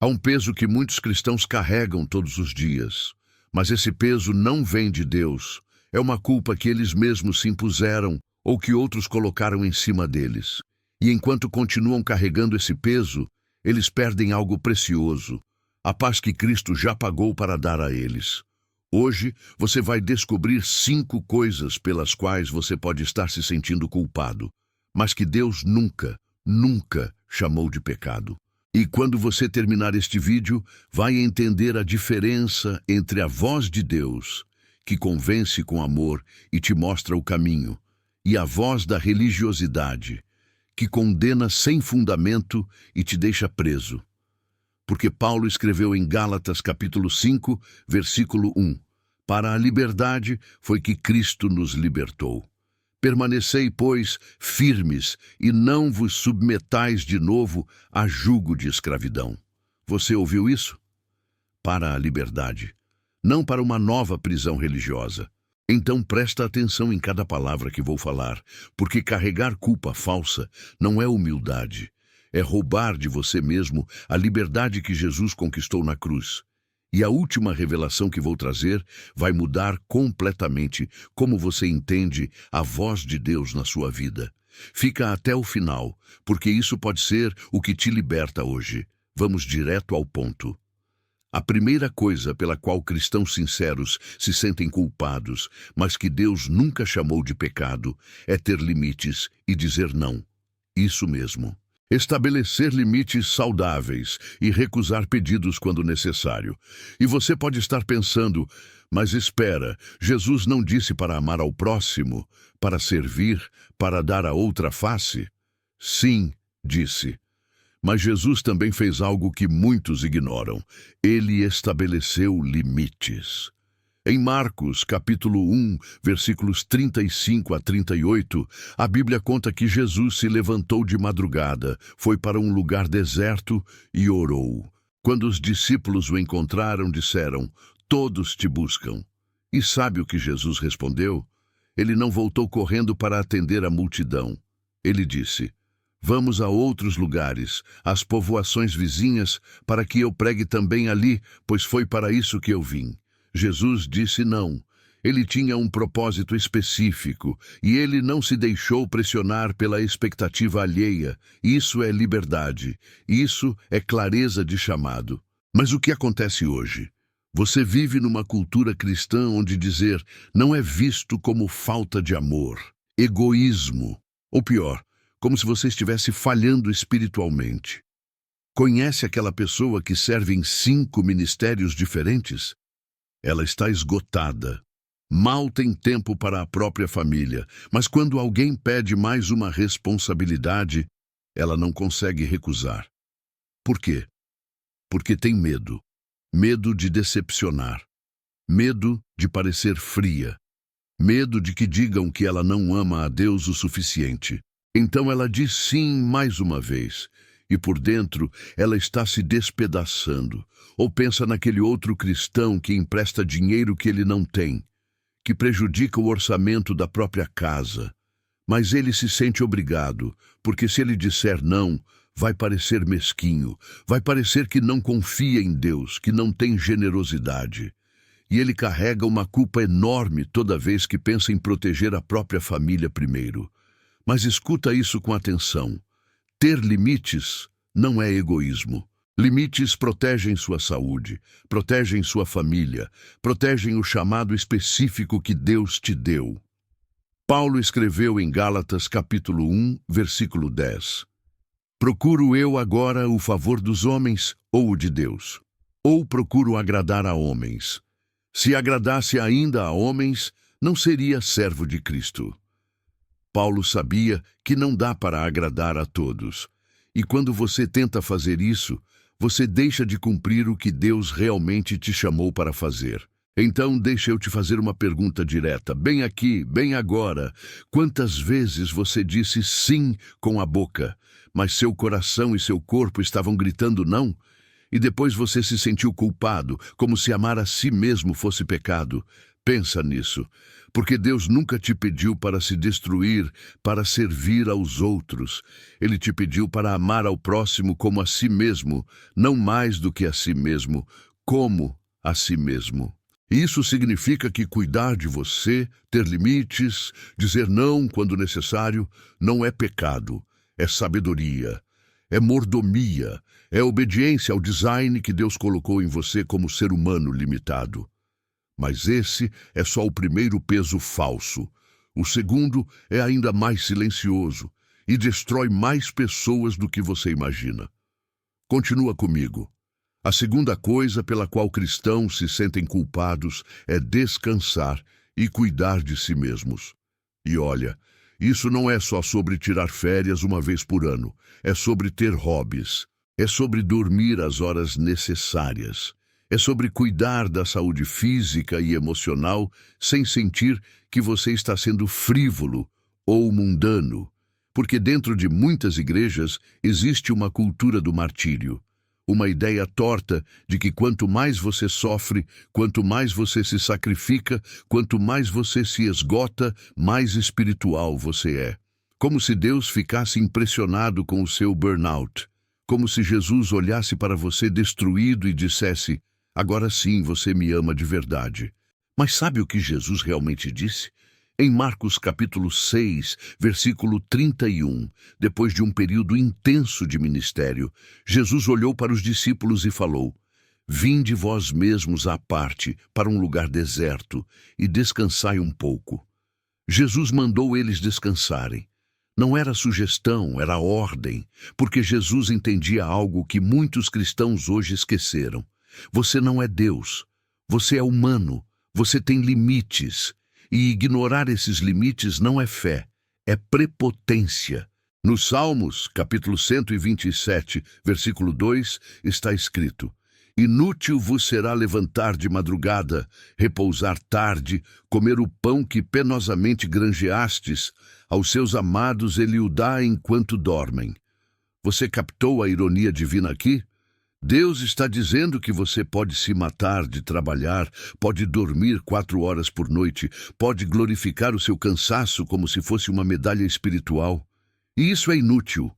Há um peso que muitos cristãos carregam todos os dias, mas esse peso não vem de Deus. É uma culpa que eles mesmos se impuseram ou que outros colocaram em cima deles. E enquanto continuam carregando esse peso, eles perdem algo precioso, a paz que Cristo já pagou para dar a eles. Hoje, você vai descobrir 5 coisas pelas quais você pode estar se sentindo culpado, mas que Deus nunca chamou de pecado. E quando você terminar este vídeo, vai entender a diferença entre a voz de Deus, que convence com amor e te mostra o caminho, e a voz da religiosidade, que condena sem fundamento e te deixa preso. Porque Paulo escreveu em Gálatas capítulo 5, versículo 1, para a liberdade foi que Cristo nos libertou. Permanecei, pois, firmes, e não vos submetais de novo a jugo de escravidão. Você ouviu isso? Para a liberdade, não para uma nova prisão religiosa. Então presta atenção em cada palavra que vou falar, porque carregar culpa falsa não é humildade, é roubar de você mesmo a liberdade que Jesus conquistou na cruz. E a última revelação que vou trazer vai mudar completamente como você entende a voz de Deus na sua vida. Fica até o final, porque isso pode ser o que te liberta hoje. Vamos direto ao ponto. A primeira coisa pela qual cristãos sinceros se sentem culpados, mas que Deus nunca chamou de pecado, é ter limites e dizer não. Isso mesmo. Estabelecer limites saudáveis e recusar pedidos quando necessário. E você pode estar pensando, mas espera, Jesus não disse para amar ao próximo, para servir, para dar a outra face? Sim, disse. Mas Jesus também fez algo que muitos ignoram. Ele estabeleceu limites. Em Marcos, capítulo 1, versículos 35 a 38, a Bíblia conta que Jesus se levantou de madrugada, foi para um lugar deserto e orou. Quando os discípulos o encontraram, disseram, todos te buscam. E sabe o que Jesus respondeu? Ele não voltou correndo para atender a multidão. Ele disse, vamos a outros lugares, às povoações vizinhas, para que eu pregue também ali, pois foi para isso que eu vim. Jesus disse não. Ele tinha um propósito específico e ele não se deixou pressionar pela expectativa alheia. Isso é liberdade. Isso é clareza de chamado. Mas o que acontece hoje? Você vive numa cultura cristã onde dizer não é visto como falta de amor, egoísmo, ou pior, como se você estivesse falhando espiritualmente. Conhece aquela pessoa que serve em 5 ministérios diferentes? Ela está esgotada. Mal tem tempo para a própria família, mas quando alguém pede mais uma responsabilidade, ela não consegue recusar. Por quê? Porque tem medo. Medo de decepcionar. Medo de parecer fria. Medo de que digam que ela não ama a Deus o suficiente. Então ela diz sim mais uma vez. E por dentro, ela está se despedaçando. Ou pensa naquele outro cristão que empresta dinheiro que ele não tem, que prejudica o orçamento da própria casa. Mas ele se sente obrigado, porque se ele disser não, vai parecer mesquinho, vai parecer que não confia em Deus, que não tem generosidade. E ele carrega uma culpa enorme toda vez que pensa em proteger a própria família primeiro. Mas escuta isso com atenção. Ter limites não é egoísmo. Limites protegem sua saúde, protegem sua família, protegem o chamado específico que Deus te deu. Paulo escreveu em Gálatas capítulo 1, versículo 10. Procuro eu agora o favor dos homens ou o de Deus? Ou procuro agradar a homens? Se agradasse ainda a homens, não seria servo de Cristo. Paulo sabia que não dá para agradar a todos. E quando você tenta fazer isso, você deixa de cumprir o que Deus realmente te chamou para fazer. Então, deixa eu te fazer uma pergunta direta, bem aqui, bem agora. Quantas vezes você disse sim com a boca, mas seu coração e seu corpo estavam gritando não? E depois você se sentiu culpado, como se amar a si mesmo fosse pecado. Pensa nisso, porque Deus nunca te pediu para se destruir, para servir aos outros. Ele te pediu para amar ao próximo como a si mesmo, não mais do que a si mesmo, como a si mesmo. Isso significa que cuidar de você, ter limites, dizer não quando necessário, não é pecado, é sabedoria, é mordomia, é obediência ao design que Deus colocou em você como ser humano limitado. Mas esse é só o primeiro peso falso. O segundo é ainda mais silencioso e destrói mais pessoas do que você imagina. Continua comigo. A segunda coisa pela qual cristãos se sentem culpados é descansar e cuidar de si mesmos. E olha, isso não é só sobre tirar férias uma vez por ano, é sobre ter hobbies, é sobre dormir as horas necessárias, é sobre cuidar da saúde física e emocional sem sentir que você está sendo frívolo ou mundano, porque dentro de muitas igrejas existe uma cultura do martírio. Uma ideia torta de que quanto mais você sofre, quanto mais você se sacrifica, quanto mais você se esgota, mais espiritual você é. Como se Deus ficasse impressionado com o seu burnout. Como se Jesus olhasse para você destruído e dissesse: agora sim você me ama de verdade. Mas sabe o que Jesus realmente disse? Em Marcos capítulo 6, versículo 31, depois de um período intenso de ministério, Jesus olhou para os discípulos e falou: vinde vós mesmos à parte, para um lugar deserto, e descansai um pouco. Jesus mandou eles descansarem. Não era sugestão, era ordem, porque Jesus entendia algo que muitos cristãos hoje esqueceram. Você não é Deus, você é humano, você tem limites. E ignorar esses limites não é fé, é prepotência. Nos Salmos, capítulo 127, versículo 2, está escrito: inútil vos será levantar de madrugada, repousar tarde, comer o pão que penosamente granjeastes, aos seus amados ele o dá enquanto dormem. Você captou a ironia divina aqui? Deus está dizendo que você pode se matar de trabalhar, pode dormir 4 horas por noite, pode glorificar o seu cansaço como se fosse uma medalha espiritual. E isso é inútil,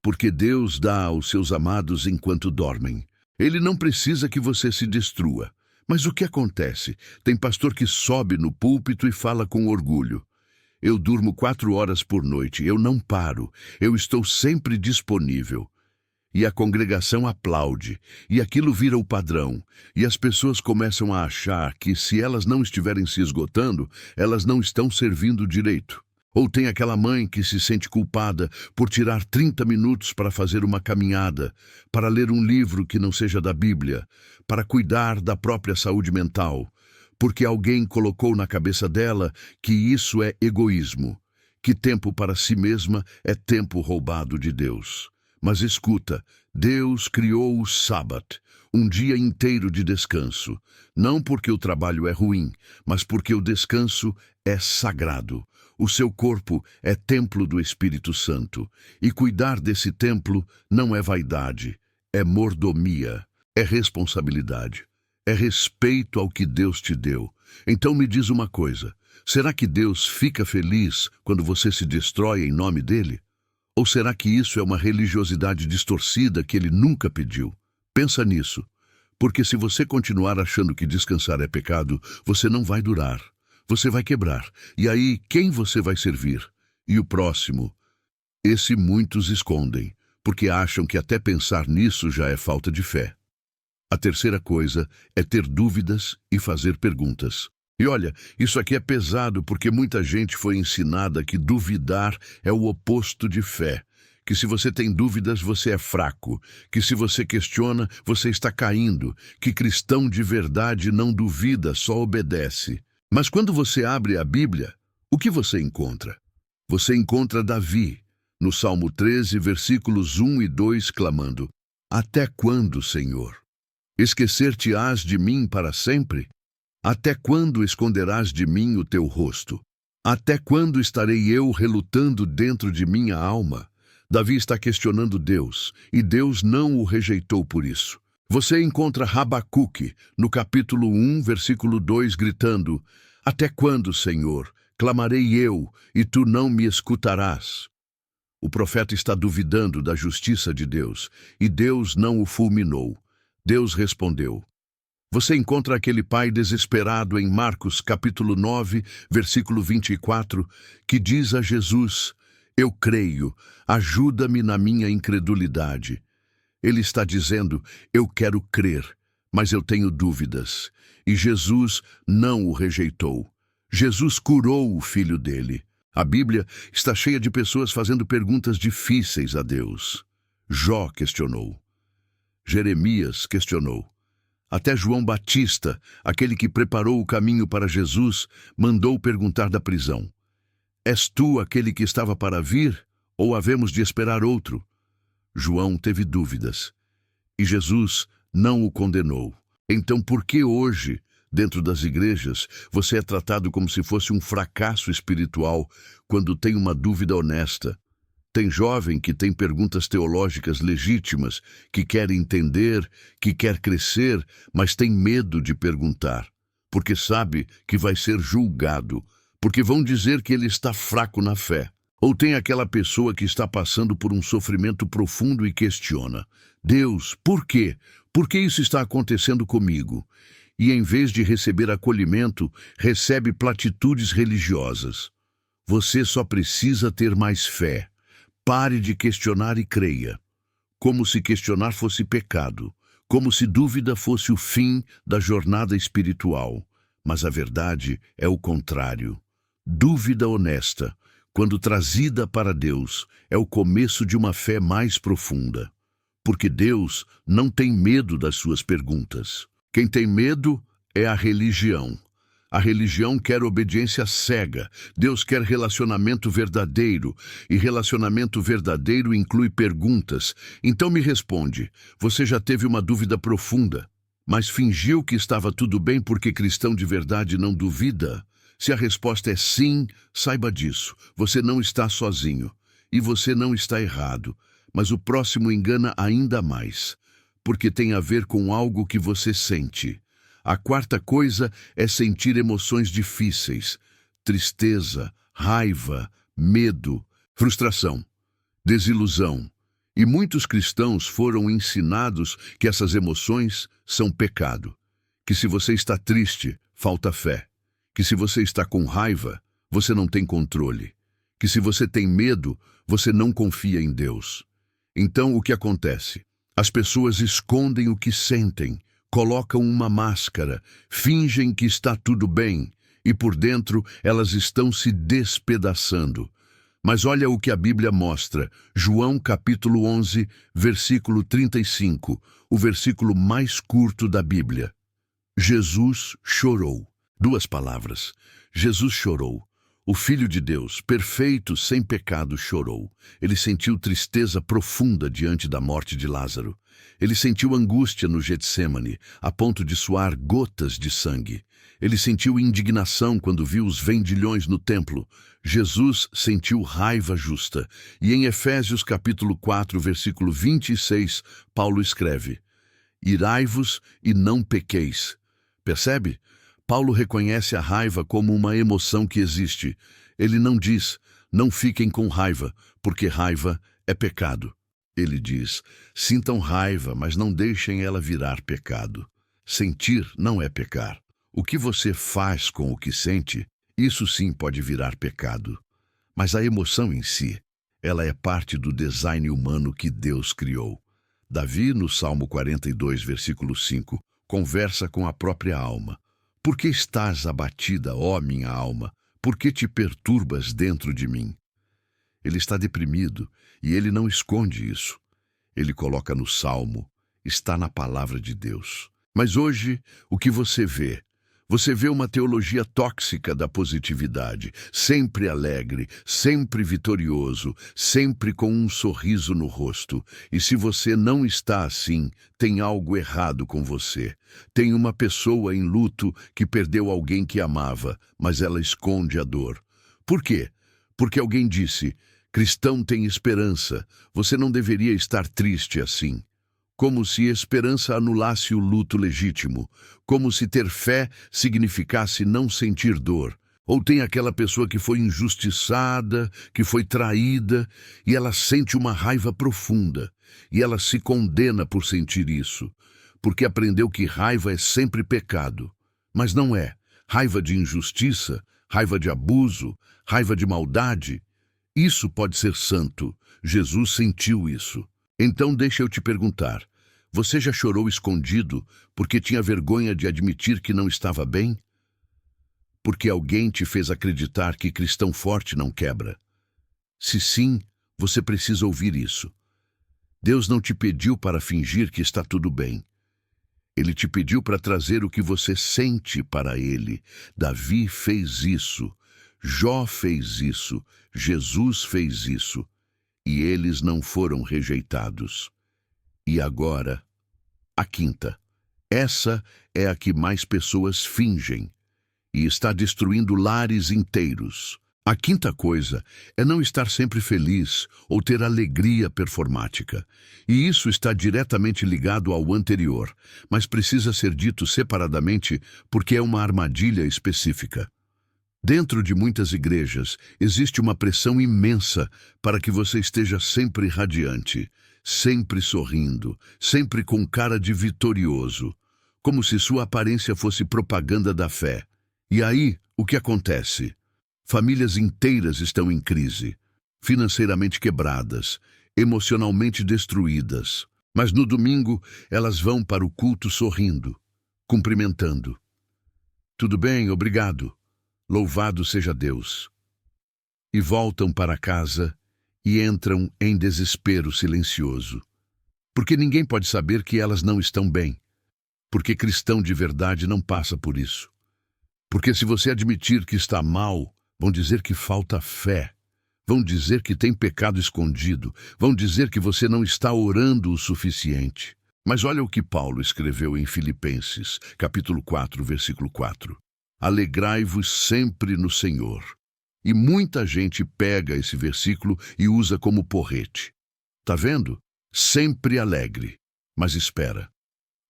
porque Deus dá aos seus amados enquanto dormem. Ele não precisa que você se destrua. Mas o que acontece? Tem pastor que sobe no púlpito e fala com orgulho: eu durmo 4 horas por noite, eu não paro, eu estou sempre disponível. E a congregação aplaude, e aquilo vira o padrão, e as pessoas começam a achar que se elas não estiverem se esgotando, elas não estão servindo direito. Ou tem aquela mãe que se sente culpada por tirar 30 minutos para fazer uma caminhada, para ler um livro que não seja da Bíblia, para cuidar da própria saúde mental, porque alguém colocou na cabeça dela que isso é egoísmo, que tempo para si mesma é tempo roubado de Deus. Mas escuta, Deus criou o sábado, um dia inteiro de descanso, não porque o trabalho é ruim, mas porque o descanso é sagrado. O seu corpo é templo do Espírito Santo, e cuidar desse templo não é vaidade, é mordomia, é responsabilidade, é respeito ao que Deus te deu. Então me diz uma coisa, será que Deus fica feliz quando você se destrói em nome dele? Ou será que isso é uma religiosidade distorcida que ele nunca pediu? Pensa nisso, porque se você continuar achando que descansar é pecado, você não vai durar, você vai quebrar. E aí, quem você vai servir? E o próximo? Esse muitos escondem, porque acham que até pensar nisso já é falta de fé. A terceira coisa é ter dúvidas e fazer perguntas. E olha, isso aqui é pesado porque muita gente foi ensinada que duvidar é o oposto de fé, que se você tem dúvidas você é fraco, que se você questiona você está caindo, que cristão de verdade não duvida, só obedece. Mas quando você abre a Bíblia, o que você encontra? Você encontra Davi, no Salmo 13, versículos 1 e 2, clamando: até quando, Senhor? Esquecer-te-ás de mim para sempre? Até quando esconderás de mim o teu rosto? Até quando estarei eu relutando dentro de minha alma? Davi está questionando Deus, e Deus não o rejeitou por isso. Você encontra Rabacuque, no capítulo 1, versículo 2, gritando: Até quando, Senhor, clamarei eu, e tu não me escutarás? O profeta está duvidando da justiça de Deus, e Deus não o fulminou. Deus respondeu. Você encontra aquele pai desesperado em Marcos capítulo 9, versículo 24, que diz a Jesus: Eu creio, ajuda-me na minha incredulidade. Ele está dizendo: Eu quero crer, mas eu tenho dúvidas. E Jesus não o rejeitou. Jesus curou o filho dele. A Bíblia está cheia de pessoas fazendo perguntas difíceis a Deus. Jó questionou. Jeremias questionou. Até João Batista, aquele que preparou o caminho para Jesus, mandou perguntar da prisão: És tu aquele que estava para vir, ou havemos de esperar outro? João teve dúvidas, e Jesus não o condenou. Então, por que hoje, dentro das igrejas, você é tratado como se fosse um fracasso espiritual quando tem uma dúvida honesta? Tem jovem que tem perguntas teológicas legítimas, que quer entender, que quer crescer, mas tem medo de perguntar, porque sabe que vai ser julgado, porque vão dizer que ele está fraco na fé. Ou tem aquela pessoa que está passando por um sofrimento profundo e questiona: Deus, por quê? Por que isso está acontecendo comigo? E em vez de receber acolhimento, recebe platitudes religiosas. Você só precisa ter mais fé. Pare de questionar e creia. Como se questionar fosse pecado, como se dúvida fosse o fim da jornada espiritual. Mas a verdade é o contrário. Dúvida honesta, quando trazida para Deus, é o começo de uma fé mais profunda. Porque Deus não tem medo das suas perguntas. Quem tem medo é a religião. A religião quer obediência cega. Deus quer relacionamento verdadeiro. E relacionamento verdadeiro inclui perguntas. Então me responde: você já teve uma dúvida profunda, mas fingiu que estava tudo bem porque cristão de verdade não duvida? Se a resposta é sim, saiba disso. Você não está sozinho. E você não está errado. Mas o próximo engana ainda mais, porque tem a ver com algo que você sente. A quarta coisa é sentir emoções difíceis: tristeza, raiva, medo, frustração, desilusão. E muitos cristãos foram ensinados que essas emoções são pecado. Que se você está triste, falta fé. Que se você está com raiva, você não tem controle. Que se você tem medo, você não confia em Deus. Então o que acontece? As pessoas escondem o que sentem, colocam uma máscara, fingem que está tudo bem, e por dentro elas estão se despedaçando. Mas olha o que a Bíblia mostra. João capítulo 11, versículo 35, o versículo mais curto da Bíblia. Jesus chorou. 2 palavras. Jesus chorou. O Filho de Deus, perfeito, sem pecado, chorou. Ele sentiu tristeza profunda diante da morte de Lázaro. Ele sentiu angústia no Getsêmani, a ponto de suar gotas de sangue. Ele sentiu indignação quando viu os vendilhões no templo. Jesus sentiu raiva justa. E em Efésios capítulo 4, versículo 26, Paulo escreve: Irai-vos e não pequeis. Percebe? Paulo reconhece a raiva como uma emoção que existe. Ele não diz: não fiquem com raiva, porque raiva é pecado. Ele diz: sintam raiva, mas não deixem ela virar pecado. Sentir não é pecar. O que você faz com o que sente, isso sim pode virar pecado. Mas a emoção em si, ela é parte do design humano que Deus criou. Davi, no Salmo 42, versículo 5, conversa com a própria alma. Por que estás abatida, ó minha alma? Por que te perturbas dentro de mim? Ele está deprimido e ele não esconde isso. Ele coloca no Salmo, está na palavra de Deus. Mas hoje, o que você vê? Você vê uma teologia tóxica da positividade, sempre alegre, sempre vitorioso, sempre com um sorriso no rosto. E se você não está assim, tem algo errado com você. Tem uma pessoa em luto que perdeu alguém que amava, mas ela esconde a dor. Por quê? Porque alguém disse: cristão tem esperança, você não deveria estar triste assim. como se esperança anulasse o luto legítimo, como se ter fé significasse não sentir dor. Ou tem aquela pessoa que foi injustiçada, que foi traída, e ela sente uma raiva profunda, e ela se condena por sentir isso, porque aprendeu que raiva é sempre pecado. Mas não é. Raiva de injustiça, raiva de abuso, raiva de maldade, isso pode ser santo. Jesus sentiu isso. Então deixa eu te perguntar, você já chorou escondido porque tinha vergonha de admitir que não estava bem? Porque alguém te fez acreditar que cristão forte não quebra? Se sim, você precisa ouvir isso. Deus não te pediu para fingir que está tudo bem. Ele te pediu para trazer o que você sente para Ele. Davi fez isso, Jó fez isso, Jesus fez isso, e eles não foram rejeitados. E agora, a quinta. Essa é a que mais pessoas fingem e está destruindo lares inteiros. A quinta coisa é não estar sempre feliz ou ter alegria performática. E isso está diretamente ligado ao anterior, mas precisa ser dito separadamente porque é uma armadilha específica. Dentro de muitas igrejas, existe uma pressão imensa para que você esteja sempre radiante, sempre sorrindo, sempre com cara de vitorioso, como se sua aparência fosse propaganda da fé. E aí, o que acontece? Famílias inteiras estão em crise, financeiramente quebradas, emocionalmente destruídas. Mas no domingo, elas vão para o culto sorrindo, cumprimentando. Tudo bem, obrigado. Louvado seja Deus. E voltam para casa e entram em desespero silencioso. Porque ninguém pode saber que elas não estão bem. Porque cristão de verdade não passa por isso. Porque se você admitir que está mal, vão dizer que falta fé. Vão dizer que tem pecado escondido. Vão dizer que você não está orando o suficiente. Mas olha o que Paulo escreveu em Filipenses, capítulo 4, versículo 4. Alegrai-vos sempre no Senhor. E muita gente pega esse versículo e usa como porrete. Tá vendo? Sempre alegre. Mas espera.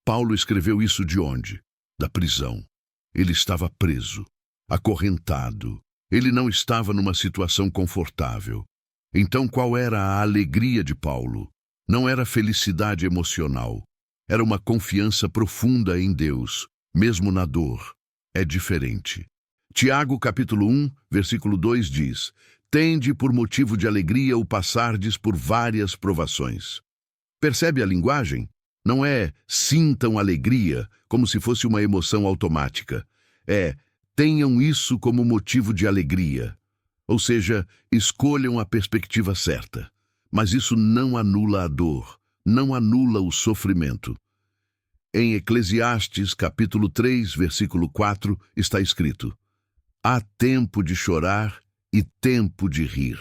Paulo escreveu isso de onde? Da prisão. Ele estava preso, acorrentado. Ele não estava numa situação confortável. Então qual era a alegria de Paulo? Não era felicidade emocional. Era uma confiança profunda em Deus, mesmo na dor. É diferente. Tiago, capítulo 1, versículo 2 diz: Tende por motivo de alegria o passardes por várias provações. Percebe a linguagem? Não é sintam alegria, como se fosse uma emoção automática. É, tenham isso como motivo de alegria. Ou seja, escolham a perspectiva certa. Mas isso não anula a dor, não anula o sofrimento. Em Eclesiastes, capítulo 3, versículo 4, está escrito: Há tempo de chorar e tempo de rir.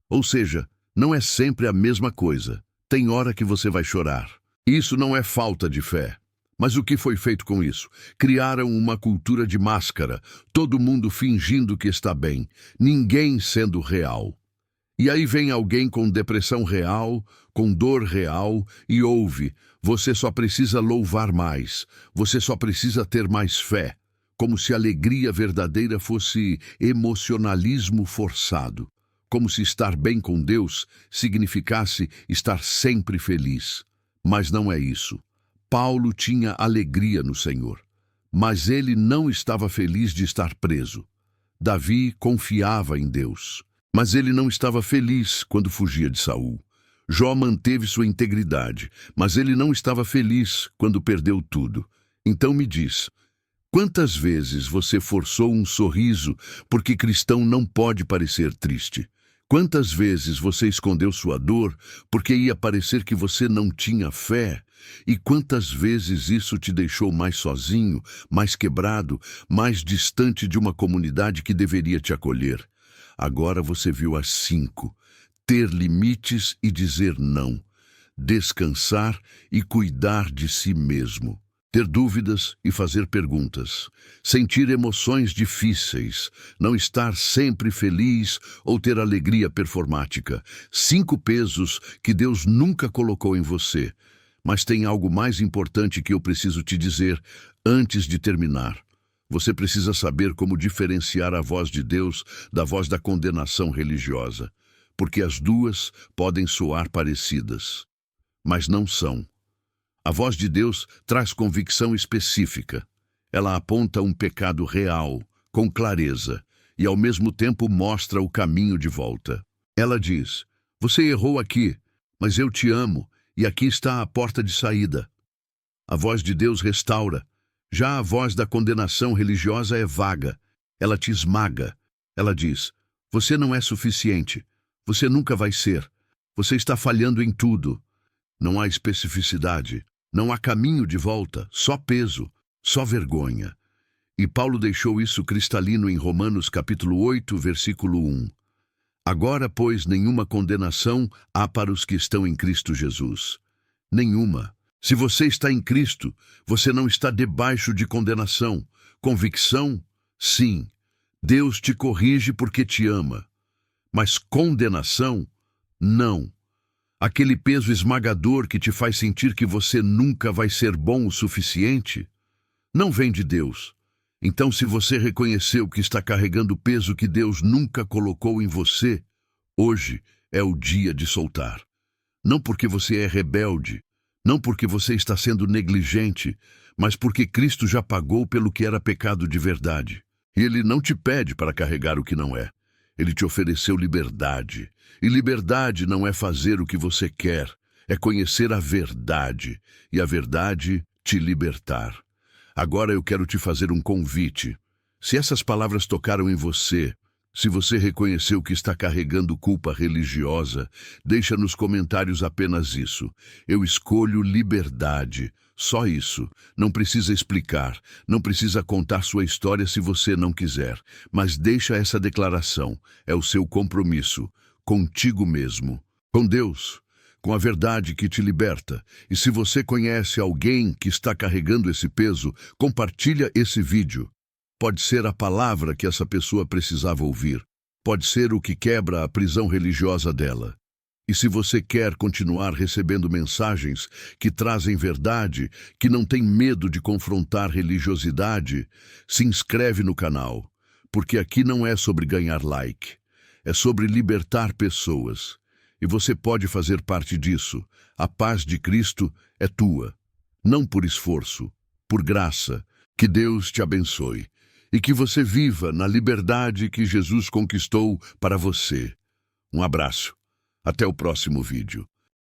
Ou seja, não é sempre a mesma coisa. Tem hora que você vai chorar. Isso não é falta de fé. Mas o que foi feito com isso? Criaram uma cultura de máscara, todo mundo fingindo que está bem, ninguém sendo real. E aí vem alguém com depressão real, com dor real, e ouve: você só precisa louvar mais, você só precisa ter mais fé, como se alegria verdadeira fosse emocionalismo forçado, como se estar bem com Deus significasse estar sempre feliz. Mas não é isso. Paulo tinha alegria no Senhor, mas ele não estava feliz de estar preso. Davi confiava em Deus, mas ele não estava feliz quando fugia de Saul. Jó manteve sua integridade, mas ele não estava feliz quando perdeu tudo. Então me diz, quantas vezes você forçou um sorriso porque cristão não pode parecer triste? Quantas vezes você escondeu sua dor porque ia parecer que você não tinha fé? E quantas vezes isso te deixou mais sozinho, mais quebrado, mais distante de uma comunidade que deveria te acolher? Agora você viu as 5. Ter limites e dizer não. Descansar e cuidar de si mesmo. Ter dúvidas e fazer perguntas. Sentir emoções difíceis. Não estar sempre feliz ou ter alegria performática. 5 pesos que Deus nunca colocou em você, Mas tem algo mais importante que eu preciso te dizer antes de terminar. Você precisa saber como diferenciar a voz de Deus da voz da condenação religiosa, porque as duas podem soar parecidas, mas não são. A voz de Deus traz convicção específica. Ela aponta um pecado real, com clareza, e ao mesmo tempo mostra o caminho de volta. Ela diz: você errou aqui, mas eu te amo, e aqui está a porta de saída. A voz de Deus restaura. Já a voz da condenação religiosa é vaga. Ela te esmaga. Ela diz: você não é suficiente. Você nunca vai ser. Você está falhando em tudo. Não há especificidade. Não há caminho de volta. Só peso. Só vergonha. E Paulo deixou isso cristalino em Romanos capítulo 8, versículo 1. Agora, pois, nenhuma condenação há para os que estão em Cristo Jesus. Nenhuma. Se você está em Cristo, você não está debaixo de condenação. Convicção? Sim. Deus te corrige porque te ama. Mas condenação? Não. Aquele peso esmagador que te faz sentir que você nunca vai ser bom o suficiente? Não vem de Deus. Então, se você reconheceu que está carregando o peso que Deus nunca colocou em você, hoje é o dia de soltar. Não porque você é rebelde, não porque você está sendo negligente, mas porque Cristo já pagou pelo que era pecado de verdade. E Ele não te pede para carregar o que não é. Ele te ofereceu liberdade. E liberdade não é fazer o que você quer, é conhecer a verdade, e a verdade te libertar. Agora eu quero te fazer um convite. Se essas palavras tocaram em você, se você reconheceu que está carregando culpa religiosa, deixa nos comentários apenas isso. Eu escolho liberdade. Só isso. Não precisa explicar, não precisa contar sua história se você não quiser. Mas deixa essa declaração. É o seu compromisso. Contigo mesmo. Com Deus. Com a verdade que te liberta. E se você conhece alguém que está carregando esse peso, compartilha esse vídeo. Pode ser a palavra que essa pessoa precisava ouvir. Pode ser o que quebra a prisão religiosa dela. E se você quer continuar recebendo mensagens que trazem verdade, que não tem medo de confrontar religiosidade, se inscreve no canal. Porque aqui não é sobre ganhar like. É sobre libertar pessoas. E você pode fazer parte disso. A paz de Cristo é tua. Não por esforço, por graça. Que Deus te abençoe. E que você viva na liberdade que Jesus conquistou para você. Um abraço. Até o próximo vídeo.